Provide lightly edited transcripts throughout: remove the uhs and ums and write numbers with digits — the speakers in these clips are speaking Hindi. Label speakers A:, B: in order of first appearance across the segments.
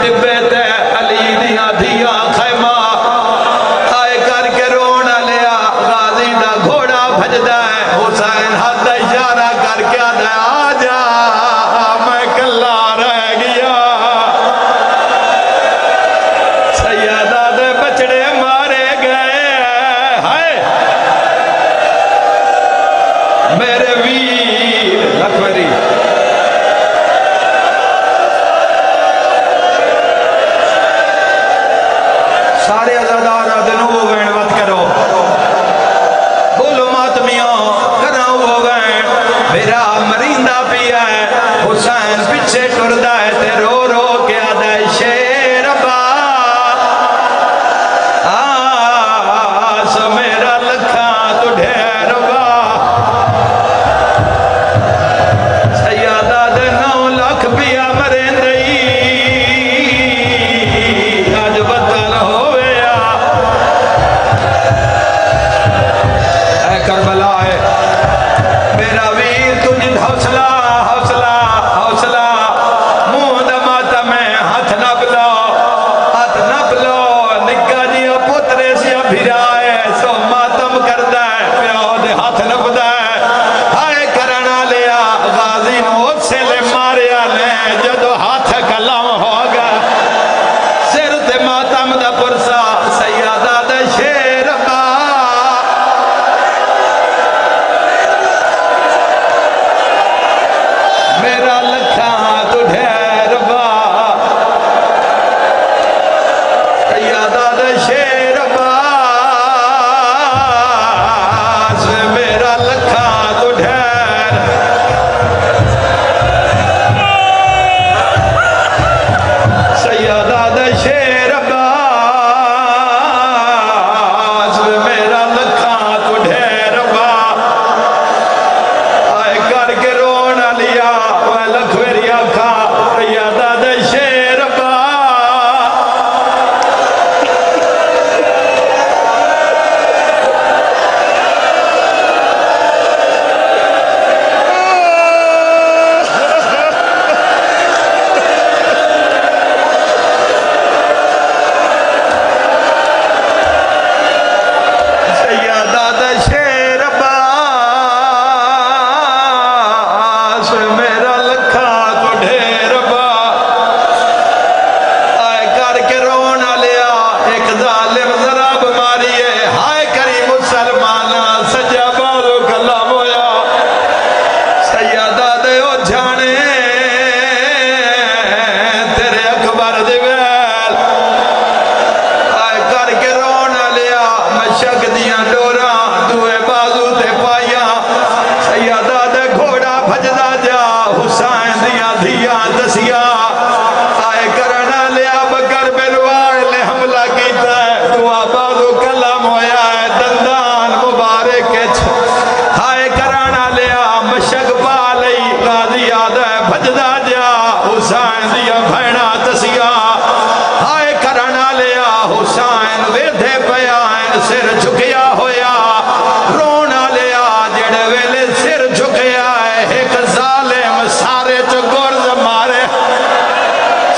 A: टिब्बे ते अली दिया धिया खैमा आए करके रोना लिया गाजी दा घोड़ा भजदा है हुसैन हाथ इशारा करके आदा आजा मैं कल्ला रह गया सैयदा दे बछड़े मारे गए हाय मेरे वीर लखवरी सारे अजादार दिन वो वैन मत करो बोलो मातमियों करा वो वैन मेरा मरींदा पिया है हुसैन पीछे टुरदा है ते रो रो के आदा है शेर बा सो मेरा लखा तो ढेर बा सैयदा दे 9 लाख पिया मरेंदे अज बदल हो करबला है मेरा वीर तुझ हौसला हौसला हौसला मुंह दमाता में हाथ नप लो निक्का जिया पुत्रे से भिराए सो मातम करदा है प्यो दे हाथ नपदा है हाय करना लिया गाजी नो सेले मारिया ने जदों हाथ कलम हो गया सिर ते मातम दा पुरसा सैयदा दे शेर बा मेरा लखा तो ढेर बा सैयदा दे शेर बा मेरा लखा तो ढेर सैयदा दे शेर बा मेरा लखा तो ढेर बा आए करके रोना लिया लखवेरिया खा सैयदा दे शेर बा सैयदा दे शेर बा मेरा लखा तो ढेर बा आए करके रोना लिया एक जालिम जरा बीमारी है हाय करी मुसलमान सजा बारो गला होया सैयदा दे ओ जाने तेरे अकबर दे वैल आए करके रोना लिया मशक दियां डोरा दुए बाजू ते पाइया सैयदा दे घोड़ा भजदा जा हुसैन दिया धिया दसिया आए करना लिया बकर बिलवाल ने हमला किया दुआ बाजू कलम होया है दंदान मुबारक हाय करना लिया मशक पा लई गाजी आदा भजदा जा हुसैन दिया भैणा दसिया हाय करना लिया हुसैन वेधे पया सिर झुकिया होया रोना लिया जेड़े वेले सिर झुकिया है एक जालिम सारे च गुरज मारे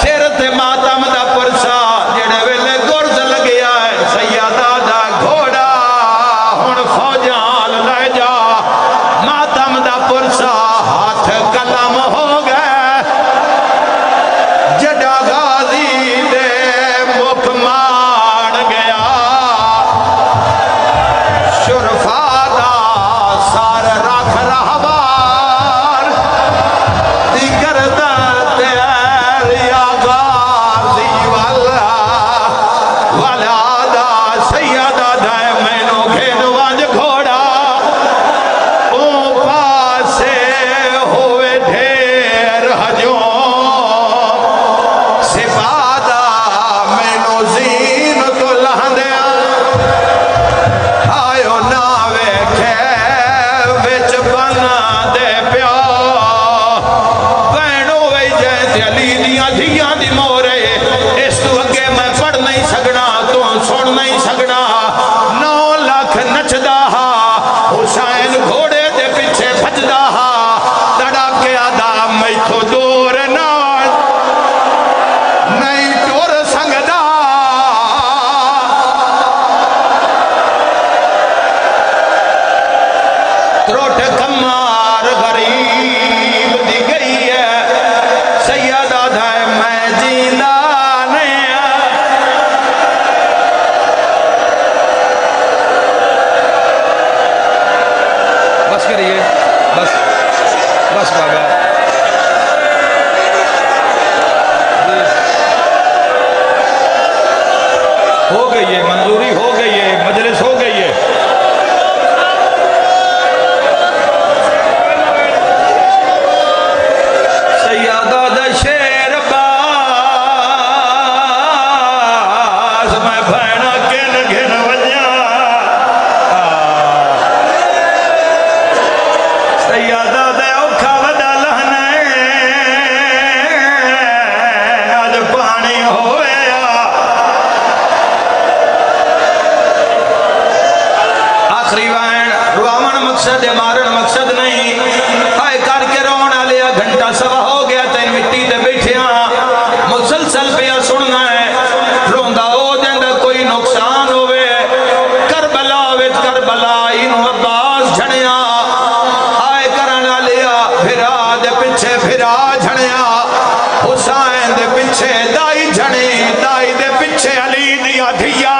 A: सिर ते मातम दा पुरसा जेड़े वेले गुरज लगिया है सैयदा दा घोड़ा हुण फौजाल ले जा मातम दा पुरसा हाथ कलम हो गए जड़ा गाजी दे मुख मार गया शुरफा दा सार रख रहबार दिगर दा तेरिया गा गई है, मंजूरी हो गई है, मजलिस हो गई है। सैयदा दा शेर बास मैं भैना किन घिन वजा सैयदा दे औखा वदा लहना अज पानी होया आखिरी वैन रुआवन मकसद है, मारन मकसद नहीं। हाय करके रोन वाले घंटा सवा हो गया, तेन मिट्टी ते बैठिया मुसलसल पिया सुनना है। रोंदा हो जांदा कोई नुकसान होवे, करबला विच करबला इनू अब्बास झणिया। हाय करन वाले फिरा दे पिछे फिरा झणिया, हुसैन दे पिछे दाई झणी, दाई दे पिछे अली दिया धिया।